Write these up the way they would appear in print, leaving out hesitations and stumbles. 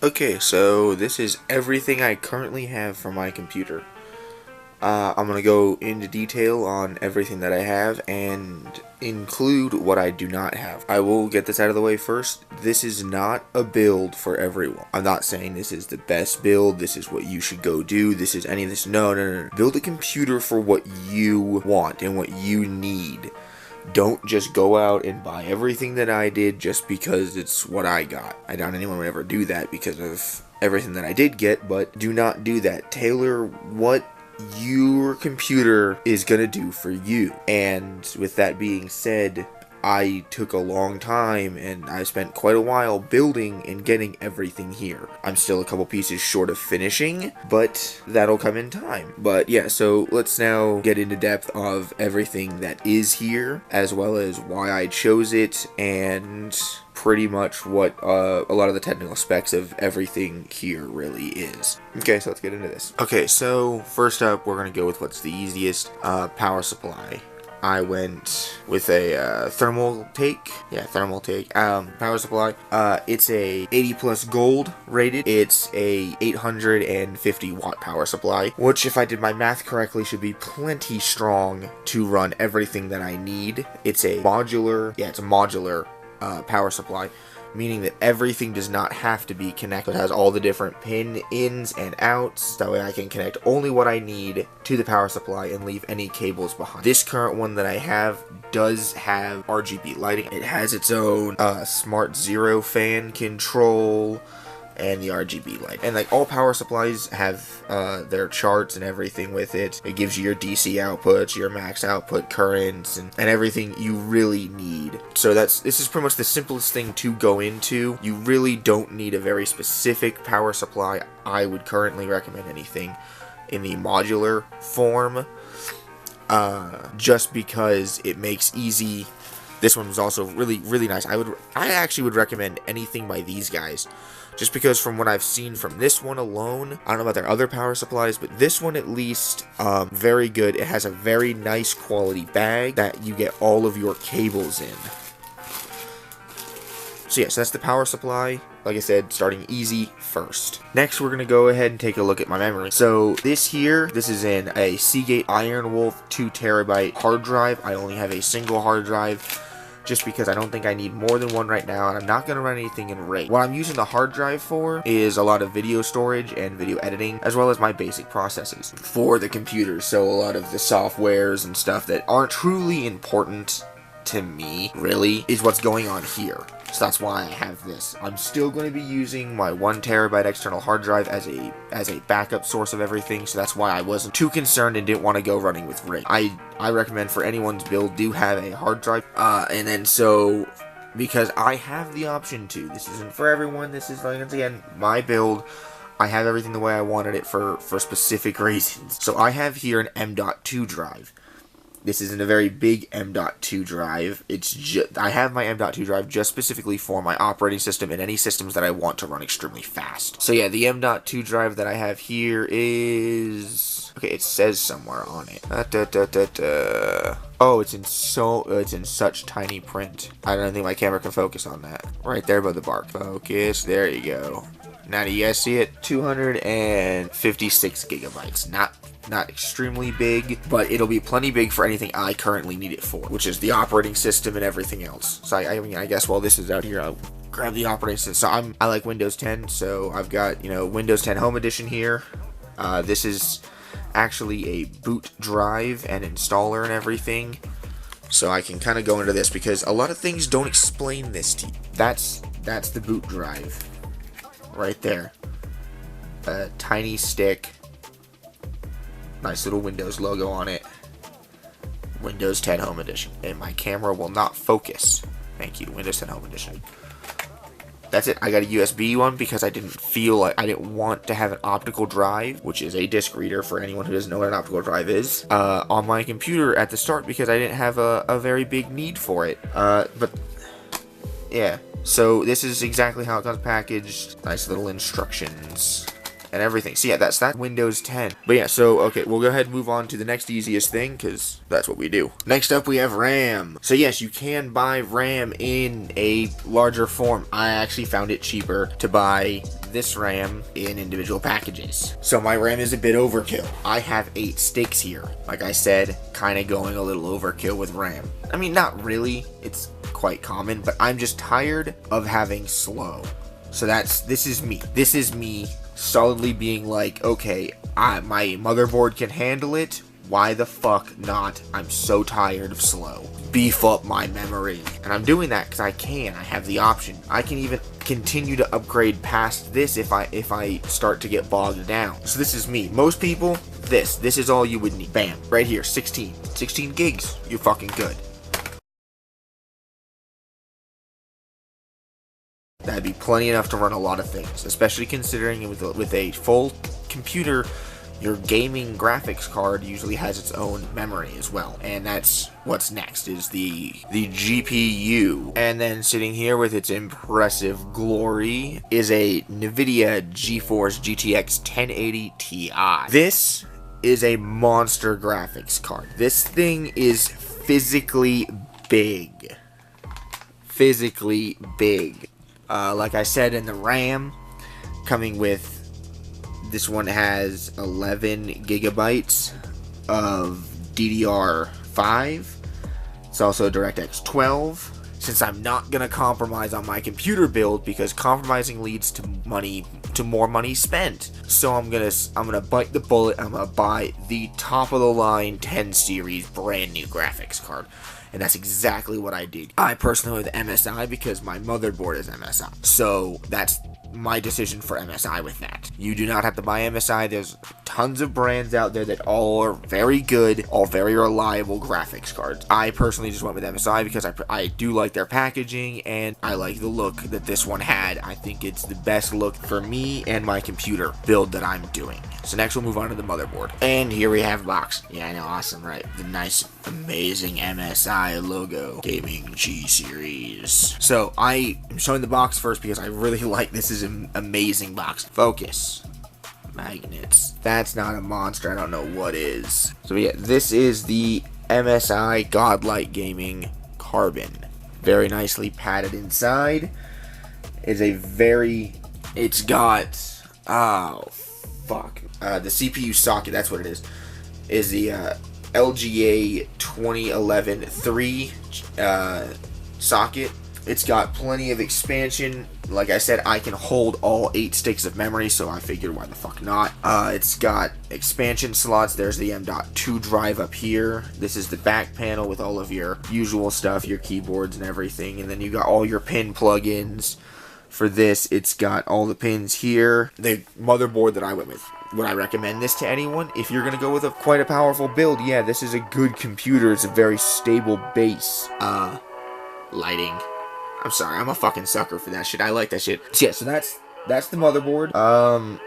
Okay, so this is everything I currently have for my computer. I'm going to go into detail on everything that I have and include what I do not have. I will get this out of the way first. This is not a build for everyone. I'm not saying this is the best build, this is what you should go do, this is any of this. No. Build a computer for what you want and what you need. Don't just go out and buy everything that I did just because it's what I got. I doubt anyone would ever do that because of everything that I did get, but do not do that. Tailor what your computer is gonna do for you. And with that being said, I took a long time and I spent quite a while building and getting everything here. I'm still a couple pieces short of finishing, but that'll come in time. But yeah, so let's now get into depth of everything that is here, as well as why I chose it, and pretty much what a lot of the technical specs of everything here really is. Okay, so let's get into this. Okay, so first up, we're gonna go with what's the easiest, power supply. I went with a thermal take power supply. It's a 80 plus gold rated. It's a 850 watt power supply, which if I did my math correctly should be plenty strong to run everything that I need. It's a modular power supply, meaning that everything does not have to be connected. It has all the different pin ins and outs. That way I can connect only what I need to the power supply and leave any cables behind. This current one that I have does have RGB lighting. It has its own smart zero fan control and the RGB light. And like all power supplies have their charts and everything with it. It gives you your DC outputs, your max output currents, and everything you really need. So this is pretty much the simplest thing to go into. You really don't need a very specific power supply. I would currently recommend anything in the modular form, just because it makes easy. This one was also really nice. I actually would recommend anything by these guys, just because from what I've seen from this one alone, I don't know about their other power supplies, but this one at least, very good. It has a very nice quality bag that you get all of your cables in. So yes, that's the power supply. Like I said, starting easy first. Next, we're going to go ahead and take a look at my memory. So this is in a Seagate Iron Wolf 2TB hard drive. I only have a single hard drive, just because I don't think I need more than one right now, and I'm not going to run anything in RAID. What I'm using the hard drive for is a lot of video storage and video editing, as well as my basic processes for the computer. So a lot of the softwares and stuff that aren't truly important to me, really, is what's going on here. So that's why I have this. I'm still going to be using my 1TB external hard drive as a backup source of everything, so that's why I wasn't too concerned and didn't want to go running with RAID. I recommend for anyone's build, do have a hard drive, and then so, because I have the option to, this isn't for everyone, this is, once again, my build. I have everything the way I wanted it for specific reasons. So I have here an M.2 drive. This isn't a very big M.2 drive. I have my M.2 drive just specifically for my operating system and any systems that I want to run extremely fast. So yeah, the M.2 drive that I have here is, okay, it says somewhere on it. Oh, it's in such tiny print. I don't think my camera can focus on that. Right there above the bar. Focus. There you go. Now do you guys see it? 256 gigabytes. Not extremely big, but it'll be plenty big for anything I currently need it for, which is the operating system and everything else. So I mean, I guess while this is out here, I'll grab the operating system. So I like Windows 10, so I've got, Windows 10 Home Edition here. This is actually a boot drive and installer and everything. So I can kind of go into this because a lot of things don't explain this to you. That's the boot drive right there. A tiny stick. Nice little Windows logo on it. Windows 10 Home Edition. And my camera will not focus. Thank you, Windows 10 Home Edition. That's it. I got a USB one because I didn't want to have an optical drive, which is a disk reader for anyone who doesn't know what an optical drive is, on my computer at the start because I didn't have a very big need for it. But yeah. So this is exactly how it comes packaged. Nice little instructions. and everything. So yeah, that's Windows 10. But yeah, so okay, we'll go ahead and move on to the next easiest thing, because that's what we do. Next up, we have RAM. So yes, you can buy RAM in a larger form. I actually found it cheaper to buy this RAM in individual packages. So my RAM is a bit overkill. I have 8 sticks here. Like I said, kind of going a little overkill with RAM. I mean, not really. It's quite common, but I'm just tired of having slow. So this is me. This is me solidly being like, okay, my motherboard can handle it. Why the fuck not? I'm so tired of slow. Beef up my memory. And I'm doing that because I can. I have the option. I can even continue to upgrade past this if I start to get bogged down. So this is me. Most people, this is all you would need. Bam. Right here, 16 gigs. You're fucking good. That'd be plenty enough to run a lot of things, especially considering with a full computer, your gaming graphics card usually has its own memory as well. And that's what's next, is the GPU. And then sitting here with its impressive glory is a Nvidia GeForce GTX 1080 Ti. This is a monster graphics card. This thing is physically big. Physically big. Like I said, in the RAM, coming with, this one has 11 gigabytes of DDR5. It's also DirectX 12. Since I'm not gonna compromise on my computer build, because compromising leads to more money spent. So I'm gonna bite the bullet. I'm gonna buy the top of the line 10 series brand new graphics card. And that's exactly what I did. I personally with MSI because my motherboard is MSI. So that's my decision for MSI with that. You do not have to buy MSI. There's tons of brands out there that all are very good, all very reliable graphics cards. I personally just went with MSI because I do like their packaging and I like the look that this one had. I think it's the best look for me and my computer build that I'm doing. So next we'll move on to the motherboard. And here we have box. Yeah, I know, awesome, right? The nice, amazing MSI logo. Gaming G series. So I am showing the box first because I really like this. Is an amazing box. Focus. Magnets. That's not a monster. I don't know what is. So yeah, this is the MSI Godlight Gaming Carbon. Very nicely padded inside. It's got, oh fuck, the CPU socket, that's what it is the LGA 2011 3 socket. It's got plenty of expansion. Like I said, I can hold all 8 sticks of memory, so I figured why the fuck not. It's got expansion slots. There's the M.2 drive up here. This is the back panel with all of your usual stuff, your keyboards and everything. And then you got all your pin plugins. For this, it's got all the pins here. The motherboard that I went with. Would I recommend this to anyone? If you're gonna go with quite a powerful build, yeah, this is a good computer. It's a very stable base. Lighting. I'm sorry, I'm a fucking sucker for that shit. I like that shit. So yeah, so that's the motherboard. I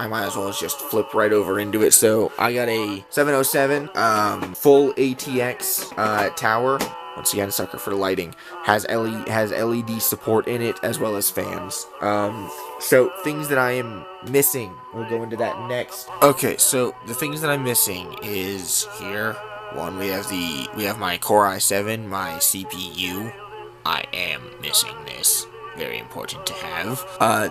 might as well just flip right over into it. So I got a 707 full ATX tower. Once again, sucker for lighting. Has LED support in it as well as fans. So things that I am missing. We'll go into that next. Okay, so the things that I'm missing is here. One, we have my Core i7, my CPU. I am missing this. Very important to have.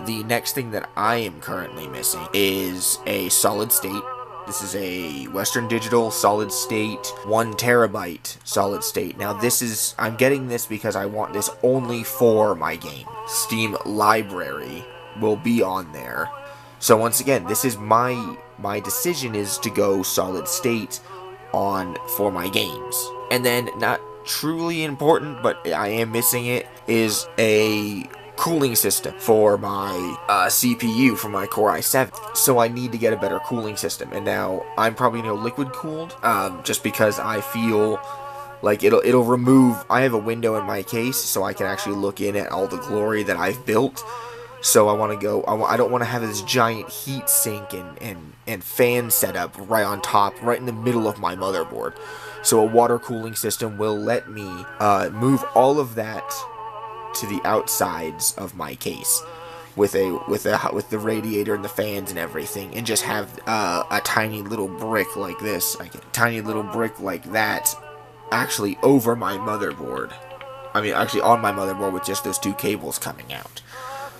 The next thing that I am currently missing is a solid state. This is a Western Digital solid state, 1 terabyte solid state. Now I'm getting this because I want this only for my game. Steam library will be on there. So once again, this is my decision is to go solid state for my games. And then, not truly important, but I am missing it, is a cooling system for my CPU for my Core i7. So I need to get a better cooling system. And now I'm probably gonna go liquid cooled, just because I feel like it'll remove. I have a window in my case, so I can actually look in at all the glory that I've built. So I want to go. I don't want to have this giant heat sink and fan setup right on top, right in the middle of my motherboard. So a water cooling system will let me move all of that to the outsides of my case, with the radiator and the fans and everything, and just have a tiny little brick like this, like a tiny little brick like that, actually over my motherboard. I mean, actually on my motherboard with just those two cables coming out.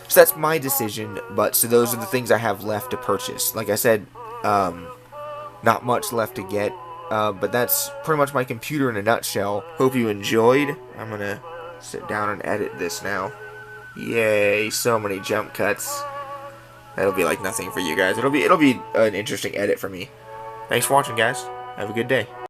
So that's my decision, but so those are the things I have left to purchase. Like I said, not much left to get, but that's pretty much my computer in a nutshell. Hope you enjoyed. I'm gonna sit down and edit this now. Yay, so many jump cuts. That'll be like nothing for you guys. It'll be an interesting edit for me. Thanks for watching, guys. Have a good day.